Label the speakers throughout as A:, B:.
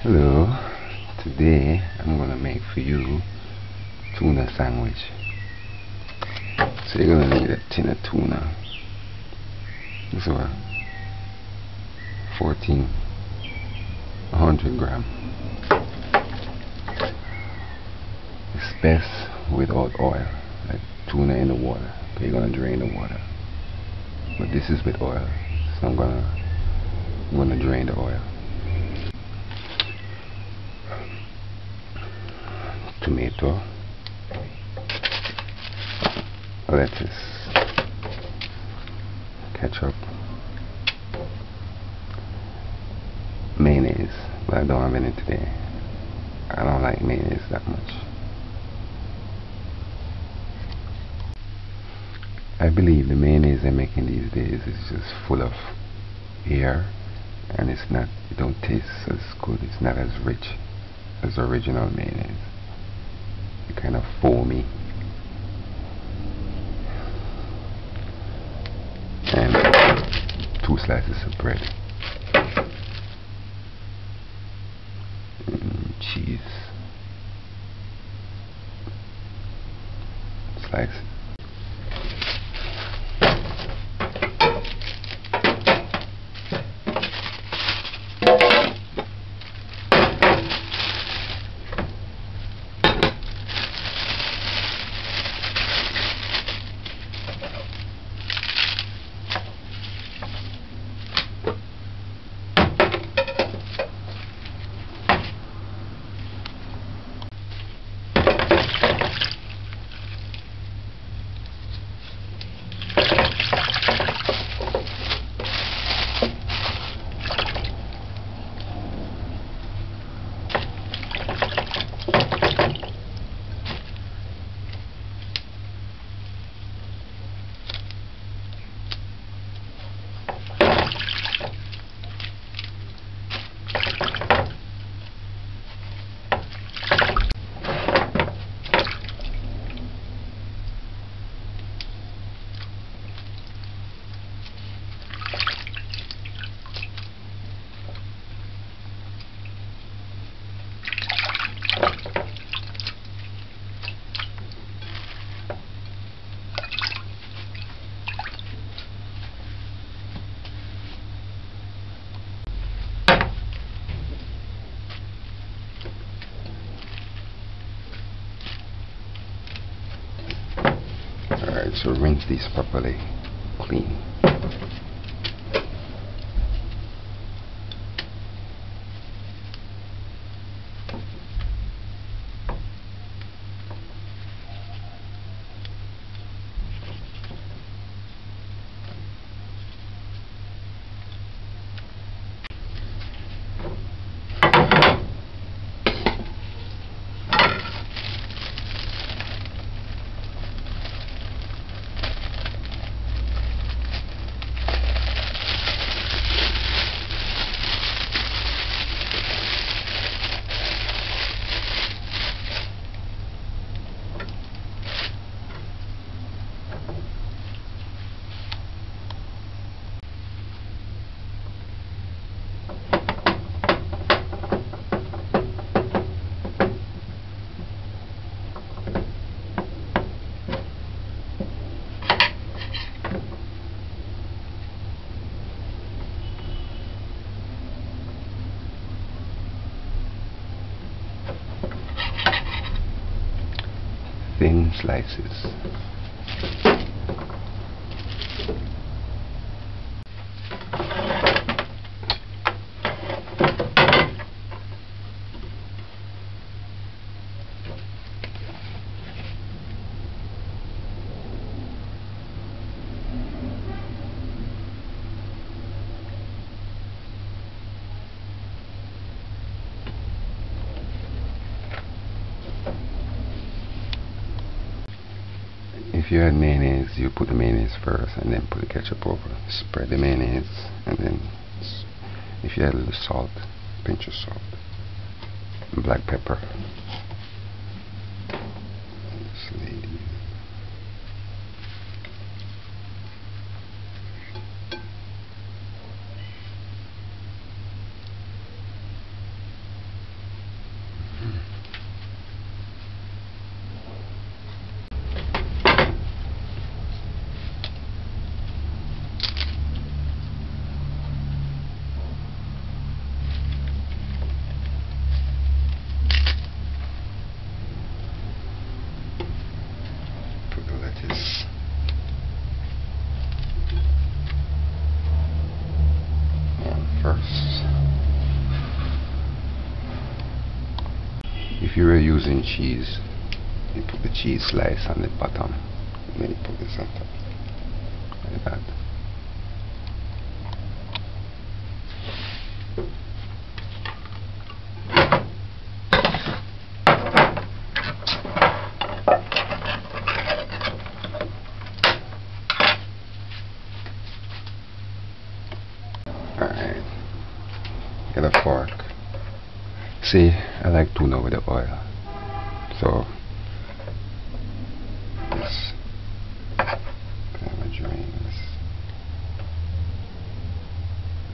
A: Hello, today I'm gonna make for you tuna sandwich. So you're gonna need a tin of tuna. This is what 100 gram. It's best without oil, like tuna in the water. Okay, you're gonna drain the water. But this is with oil, so I'm gonna drain the oil. Tomato, lettuce, ketchup, mayonnaise, but I don't have any today. I don't like mayonnaise that much. I believe the mayonnaise they're making these days is just full of air, and it don't taste as good. It's not as rich as original mayonnaise. It's kind of foamy. And 2 slices of bread. And cheese. Slice. Alright, so rinse these properly clean. Thin slices. If you add mayonnaise, you put the mayonnaise first and then put the ketchup over. Spread the mayonnaise, and then if you add a little salt, pinch of salt, and black pepper. This lady. you were using cheese, you put the cheese slice on the bottom, and then you put this on top, like that. Alright, get a fork. See, I like tuna with the oil, so this kind of drains.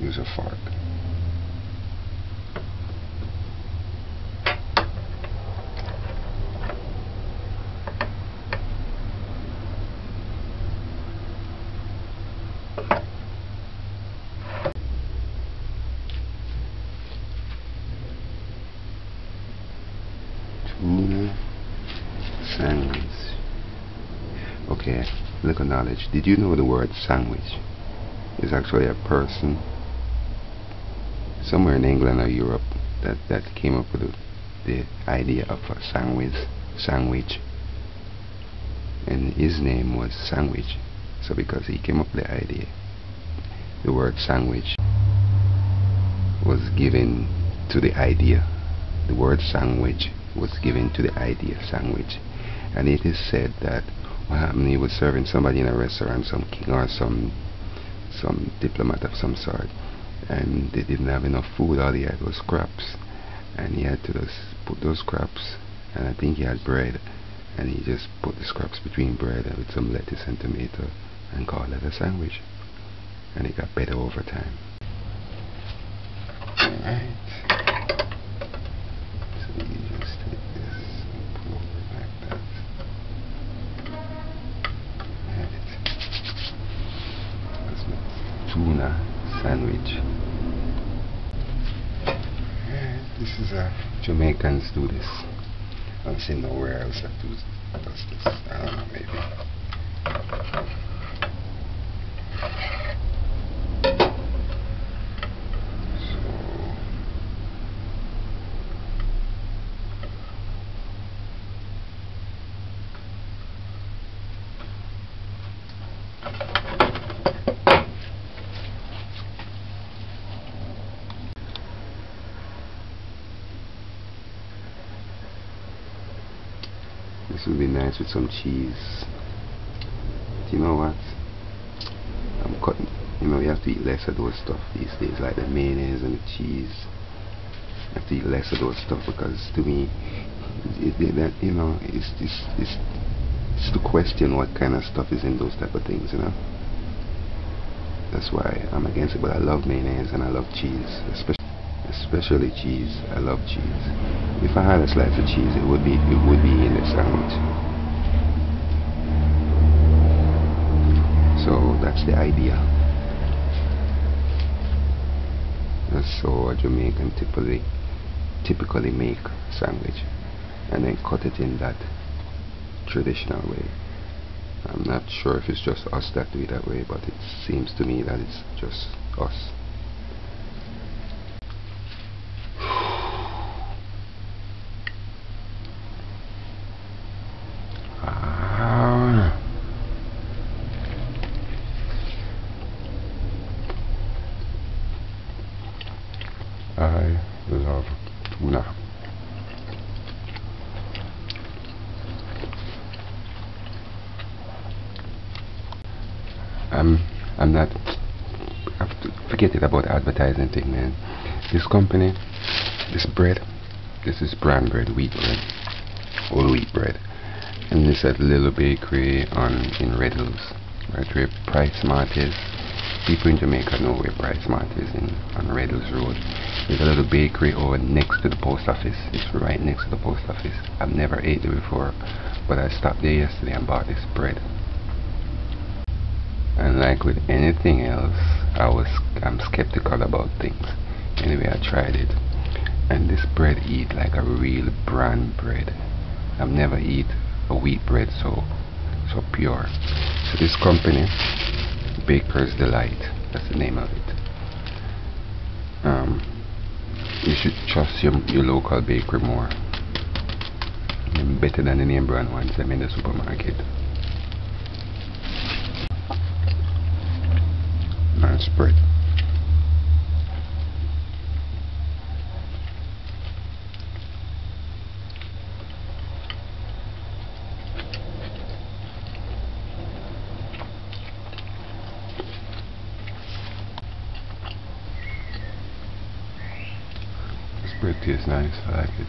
A: Use a fork. Tuna sandwich. Okay, little knowledge. Did you know the word sandwich is actually a person somewhere in England or Europe that came up with the idea of a sandwich, and his name was Sandwich. So because he came up with the idea, the word sandwich was given to the idea. The word sandwich was given to the idea sandwich, and it is said that what happened, he was serving somebody in a restaurant, some king or some diplomat of some sort, and they didn't have enough food. All he had was scraps, and he had to just put those scraps, and I think he had bread, and he just put the scraps between bread with some lettuce and tomato and called it a sandwich, and it got better over time. Alright, so you just take this and put over like that. That's my tuna sandwich. This is a Jamaicans do this. I don't see nowhere else that does this. I don't know, maybe. This would be nice with some cheese. Do you know what? I'm cutting. You know, you have to eat less of those stuff these days, like the mayonnaise and the cheese. You have to eat less of those stuff because, to me, you know, it's to question what kind of stuff is in those type of things. You know. That's why I'm against it. But I love mayonnaise and I love cheese, especially cheese. I love cheese. If I had a slice of cheese, it would be in the sandwich. So that's the idea. That's how a Jamaican typically make sandwich, and then cut it in that traditional way. I'm not sure if it's just us that do it that way, but it seems to me that it's just us. I love tuna. I'm not. I have to forget it about advertising thing, man. This company, this bread, this is brand bread, wheat bread, whole wheat bread, and this at Little Bakery in Red Hills, right where Price Mart is. People in Jamaica know where Price Mart is on Red Hills Road. There's a little bakery over next to the post office. It's right next to the post office. I've never ate it before, but I stopped there yesterday and bought this bread. And like with anything else, I'm skeptical about things. Anyway, I tried it, and this bread eat like a real brand bread. I've never eat a wheat bread so pure. So this company, Baker's Delight, that's the name of it. You should trust your local bakery more. better than the name brand ones them in the supermarket. And spread. The spread tastes nice, I like it.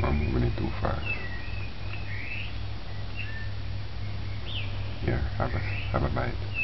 A: I'm moving it too fast. Here, have a bite.